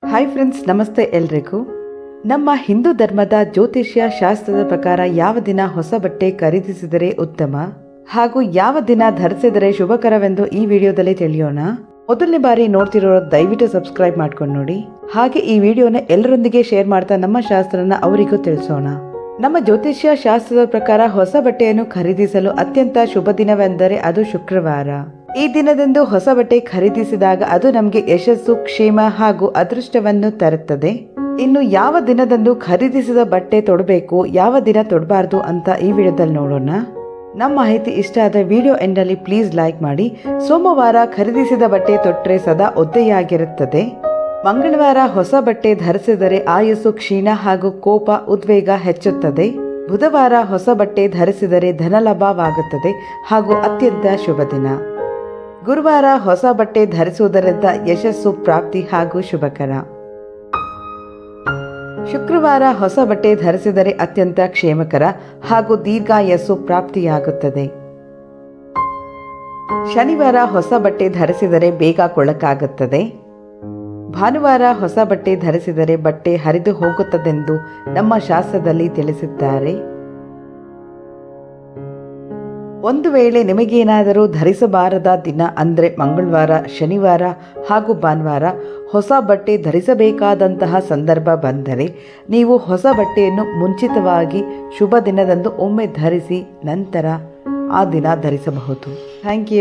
Hi friends, ನಮಸ್ತೆ ಎಲ್ರಿಗೂ. ನಮ್ಮ ಹಿಂದೂ ಧರ್ಮದ ಜ್ಯೋತಿಷ್ಯ ಶಾಸ್ತ್ರದ ಪ್ರಕಾರ ಯಾವ ದಿನ ಹೊಸ ಬಟ್ಟೆ ಖರೀದಿಸಿದರೆ ಉತ್ತಮ ಹಾಗೂ ಯಾವ ದಿನ ಧರಿಸಿದರೆ ಶುಭಕರವೆಂದು ಈ ವಿಡಿಯೋದಲ್ಲಿ ತಿಳಿಯೋಣ. ಮೊದಲನೇ ಬಾರಿ ನೋಡ್ತಿರೋರು ದಯವಿಟ್ಟು ಸಬ್ಸ್ಕ್ರೈಬ್ ಮಾಡ್ಕೊಂಡು ನೋಡಿ. ಹಾಗೆ ಈ ವಿಡಿಯೋನ ಎಲ್ಲರೊಂದಿಗೆ ಶೇರ್ ಮಾಡ್ತಾ ನಮ್ಮ ಶಾಸ್ತ್ರನ ಅವರಿಗೂ ತಿಳಿಸೋಣ. ನಮ್ಮ ಜ್ಯೋತಿಷ್ಯ ಶಾಸ್ತ್ರದ ಪ್ರಕಾರ ಹೊಸ ಬಟ್ಟೆಯನ್ನು ಖರೀದಿಸಲು ಅತ್ಯಂತ ಶುಭ ದಿನವೆಂದರೆ ಅದು ಶುಕ್ರವಾರ. ಈ ದಿನದಂದು ಹೊಸ ಬಟ್ಟೆ ಖರೀದಿಸಿದಾಗ ಅದು ನಮಗೆ ಯಶಸ್ಸು, ಕ್ಷೇಮ ಹಾಗೂ ಅದೃಷ್ಟವನ್ನು ತರುತ್ತದೆ. ಇನ್ನು ಯಾವ ದಿನದಂದು ಖರೀದಿಸಿದ ಬಟ್ಟೆ ತೊಡಬೇಕು, ಯಾವ ದಿನ ತೊಡಬಾರ್ದು ಅಂತ ಈ ವಿಡಿಯೋದಲ್ಲಿ ನೋಡೋಣ. ನಮ್ಮ ಮಾಹಿತಿ ಇಷ್ಟ ಆದ ವಿಡಿಯೋ ಎಂಡಲ್ಲಿ ಪ್ಲೀಸ್ ಲೈಕ್ ಮಾಡಿ. ಸೋಮವಾರ ಖರೀದಿಸಿದ ಬಟ್ಟೆ ತೊಟ್ಟರೆ ಸದಾ ಒದ್ದೆಯಾಗಿರುತ್ತದೆ. ಮಂಗಳವಾರ ಹೊಸ ಬಟ್ಟೆ ಧರಿಸಿದರೆ ಆಯಸ್ಸು ಕ್ಷೀಣ ಹಾಗೂ ಕೋಪ, ಉದ್ವೇಗ ಹೆಚ್ಚುತ್ತದೆ. ಬುಧವಾರ ಹೊಸ ಬಟ್ಟೆ ಧರಿಸಿದರೆ ಧನಲಾಭವಾಗುತ್ತದೆ ಹಾಗೂ ಅತ್ಯಂತ ಶುಭ ದಿನ. ಗುರುವಾರ ಹೊಸ ಬಟ್ಟೆ ಧರಿಸುವುದರಿಂದ ಯಶಸ್ಸು, ಪ್ರಾಪ್ತಿ ಹಾಗೂ ಶುಭಕರ. ಶುಕ್ರವಾರ ಹೊಸ ಬಟ್ಟೆ ಧರಿಸಿದರೆ ಅತ್ಯಂತ ಕ್ಷೇಮಕರ ಹಾಗೂ ದೀರ್ಘಾಯಸ್ಸು ಪ್ರಾಪ್ತಿಯಾಗುತ್ತದೆ. ಶನಿವಾರ ಹೊಸ ಬಟ್ಟೆ ಧರಿಸಿದರೆ ಬೇಗ ಕೊಳಕಾಗುತ್ತದೆ. ಭಾನುವಾರ ಹೊಸ ಬಟ್ಟೆ ಧರಿಸಿದರೆ ಬಟ್ಟೆ ಹರಿದು ಹೋಗುತ್ತದೆಂದು ನಮ್ಮ ಶಾಸ್ತ್ರದಲ್ಲಿ ತಿಳಿಸಿದ್ದಾರೆ. ಒಂದು ವೇಳೆ ನಿಮಗೇನಾದರೂ ಧರಿಸಬಾರದ ದಿನ ಅಂದರೆ ಮಂಗಳವಾರ, ಶನಿವಾರ ಹಾಗೂ ಭಾನುವಾರ ಹೊಸ ಬಟ್ಟೆ ಧರಿಸಬೇಕಾದಂತಹ ಸಂದರ್ಭ ಬಂದರೆ ನೀವು ಹೊಸ ಬಟ್ಟೆಯನ್ನು ಮುಂಚಿತವಾಗಿ ಶುಭ ದಿನದಂದು ಒಮ್ಮೆ ಧರಿಸಿ ನಂತರ ಆ ದಿನ ಧರಿಸಬಹುದು. Thank you.